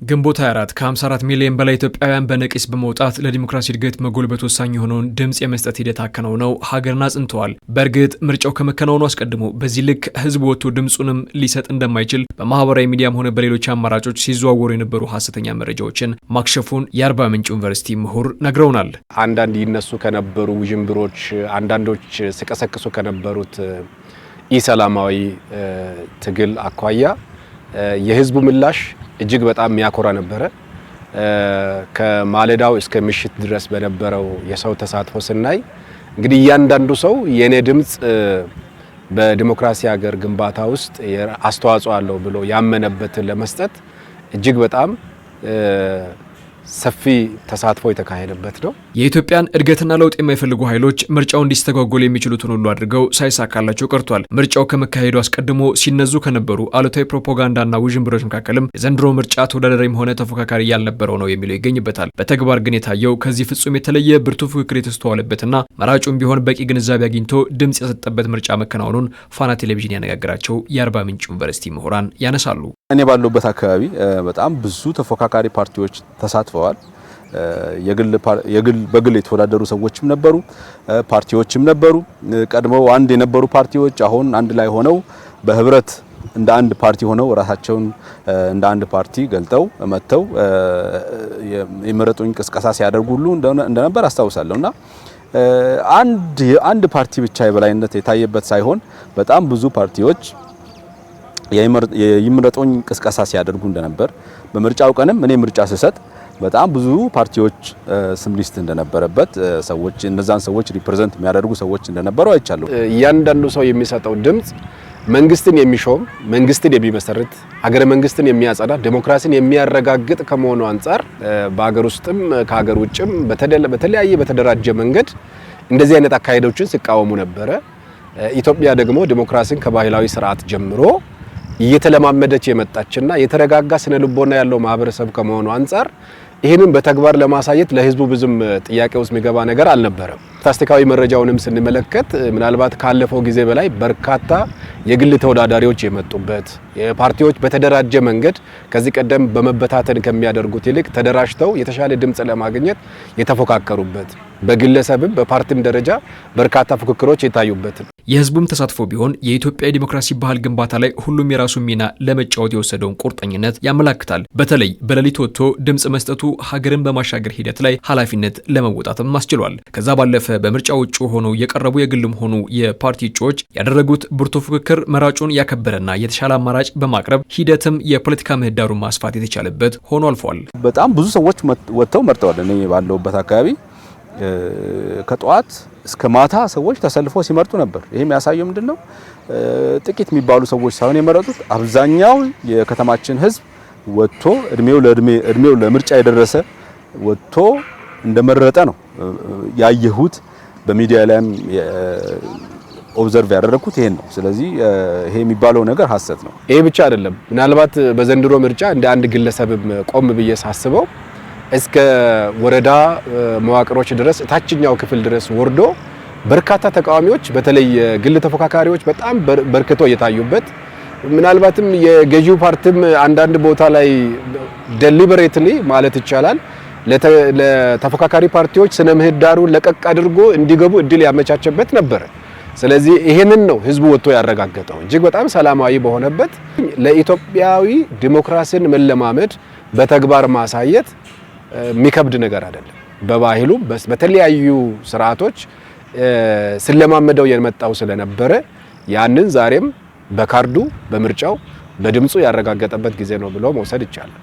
ግንቦት 24 ከ54 ሚሊዮን በላይ ኢትዮጵያውያን በነቂስ በመውጣት ለዲሞክራሲ እድገት መጎልበት ወሳኝ የሆነውን ድምጽ የመስጠት ሂደት አከናውነው ሀገርን አጽንተዋል። በእርግጥ ምርጫው ከመከናወኑ አስቀድሞ በዚህ ልክ ህዝብ ወጥቶ ድምጹንም ሊሰጥ እንደማይችል በማህበራዊ ሚዲያም ሆነ በሌሎች አማራጮች ሲዘዋወሩ የነበሩ ሐሰተኛ መረጃዎችን ማክሸፉን የአርባ ምንጭ ዩኒቨርሲቲ ምሁር ነግረውናል። አንዳንድ ይነሱ ከነበሩ ውዥንብሮች፣ አንዳንዶች ሲቀሰቅሱ ከነበሩት ኢሰላማዊ ትግል አኳያ የህዝቡ ምላሽ እጅግ በጣም የሚያኮራ ነበረ። ከማለዳው እስከ ምሽት ድረስ በነበረው የሰው ተሳትፎ ስናይ እንግዲህ እያንዳንዱ ሰው የኔ ድምጽ በዲሞክራሲ ሀገር ግንባታ ውስጥ አስተዋጽኦ አለው ብሎ ያመነበትን ለመስጠት እጅግ በጣም ሰፊ ተሳትፎ የተካሄደበት ነው። የኢትዮጵያን እድገትና ለውጥ የማይፈልጉ ኃይሎች ምርጫው እንዲስተጓጎል የሚችሉትን ሁሉ አድርገው ሳይሳካላቸው ቀርቷል። ምርጫው ከመካሄዱ አስቀድሞ ሲነዙ ከነበሩ አሉታዊ ፕሮፓጋንዳና ውዥንብሮች መካከልም የዘንድሮ ምርጫ ተወዳዳሪም ሆነ ተፎካካሪ ያልነበረው ነው የሚለው ይገኝበታል። በተግባር ግን የታየው ከዚህ ፍጹም የተለየ ብርቱ ፉክክር የተስተዋለበትና መራጩም ቢሆን በቂ ግንዛቤ አግኝቶ ድምጽ የሰጠበት ምርጫ መከናወኑን ፋና ቴሌቪዥን ያነጋገራቸው የአርባ ምንጭ ዩኒቨርሲቲ ምሁራን ያነሳሉ። እኔ ባለሁበት አካባቢ በጣም ብዙ ተፎካካሪ ፓርቲዎች ተሳትፈዋል። በግል የተወዳደሩ ሰዎችም ነበሩ፣ ፓርቲዎችም ነበሩ። ቀድመው አንድ የነበሩ ፓርቲዎች አሁን አንድ ላይ ሆነው በህብረት እንደ አንድ ፓርቲ ሆነው ራሳቸውን እንደ አንድ ፓርቲ ገልጠው መጥተው የምረጡኝ ቅስቀሳ ሲያደርጉ ሁሉ እንደነበር አስታውሳለሁና አንድ ፓርቲ ብቻ የበላይነት የታየበት ሳይሆን በጣም ብዙ ፓርቲዎች የምረጡኝ ቅስቀሳ ሲያደርጉ እንደነበር፣ በምርጫው ቀንም እኔ ምርጫ ስሰጥ በጣም ብዙ ፓርቲዎች ስም ሊስት እንደነበረበት ሰዎች እነዛን ሰዎች ሪፕሬዘንት የሚያደርጉ ሰዎች እንደነበሩ አይቻለሁ። እያንዳንዱ ሰው የሚሰጠው ድምጽ መንግስትን የሚሾም መንግስትን የሚመሰርት ሀገረ መንግስትን የሚያጸና ዲሞክራሲን የሚያረጋግጥ ከመሆኑ አንፃር በሀገር ውስጥም ከሀገር ውጭም በተለያየ በተደራጀ መንገድ እንደዚህ አይነት አካሄዶችን ሲቃወሙ ነበረ። ኢትዮጵያ ደግሞ ዲሞክራሲን ከባህላዊ ስርዓት ጀምሮ እየተለማመደች የመጣችና የተረጋጋ ስነ ልቦና ያለው ማህበረሰብ ከመሆኑ አንፃር ይህንን በተግባር ለማሳየት ለህዝቡ ብዙም ጥያቄ ውስጥ የሚገባ ነገር አልነበረም። ስታስቲካዊ መረጃውንም ስንመለከት ምናልባት ካለፈው ጊዜ በላይ በርካታ የግል ተወዳዳሪዎች የመጡበት የፓርቲዎች በተደራጀ መንገድ ከዚህ ቀደም በመበታተን ከሚያደርጉት ይልቅ ተደራጅተው የተሻለ ድምጽ ለማግኘት የተፎካከሩበት በግለሰብም በፓርቲም ደረጃ በርካታ ፉክክሮች የታዩበት የህዝቡም ተሳትፎ ቢሆን የኢትዮጵያ ዲሞክራሲ ባህል ግንባታ ላይ ሁሉም የራሱ ሚና ለመጫወት የወሰደውን ቁርጠኝነት ያመላክታል። በተለይ በሌሊት ወጥቶ ድምጽ መስጠቱ ሀገርን በማሻገር ሂደት ላይ ኃላፊነት ለመወጣትም አስችሏል። ከዛ ባለፈ በምርጫው ውጭ ሆነው የቀረቡ የግልም ሆኑ የፓርቲ እጩዎች ያደረጉት ብርቱ ፉክክር መራጩን ያከበረና የተሻለ አማራጭ በማቅረብ ሂደትም የፖለቲካ ምህዳሩን ማስፋት የተቻለበት ሆኖ አልፏል። በጣም ብዙ ሰዎች ወጥተው መርጠዋል። እኔ ባለሁበት አካባቢ ከጧት እስከ ማታ ሰዎች ተሰልፈው ሲመርጡ ነበር። ይሄ የሚያሳየው ምንድነው? ጥቂት የሚባሉ ሰዎች ሳይሆን የመረጡት አብዛኛው የከተማችን ህዝብ ወጥቶ እድሜው ለምርጫ የደረሰ ወጥቶ እንደመረጠ ነው ያየሁት። በሚዲያ ላይም ኦብዘርቭ ያደረኩት ይሄን ነው። ስለዚህ ይሄ የሚባለው ነገር ሐሰት ነው። ይሄ ብቻ አይደለም። ምናልባት በዘንድሮ ምርጫ እንደ አንድ ግለሰብም ቆም ብዬ ሳስበው እስከ ወረዳ መዋቅሮች ድረስ ታችኛው ክፍል ድረስ ወርዶ በርካታ ተቃዋሚዎች በተለይ ግል ተፎካካሪዎች በጣም በርክቶ የታዩበት ምናልባትም የገዢው ፓርቲም አንዳንድ ቦታ ላይ ዴሊበሬትሊ ማለት ይቻላል ለተፎካካሪ ፓርቲዎች ስነ ምህዳሩን ለቀቅ አድርጎ እንዲገቡ እድል ያመቻቸበት ነበር። ስለዚህ ይሄንን ነው ህዝቡ ወጥቶ ያረጋገጠው። እጅግ በጣም ሰላማዊ በሆነበት ለኢትዮጵያዊ ዲሞክራሲን መለማመድ በተግባር ማሳየት የሚከብድ ነገር አይደለም። በባህሉ በተለያዩ ስርዓቶች ስለማመደው የመጣው ስለነበረ ያንን ዛሬም በካርዱ በምርጫው በድምጹ ያረጋገጠበት ጊዜ ነው ብሎ መውሰድ ይቻላል።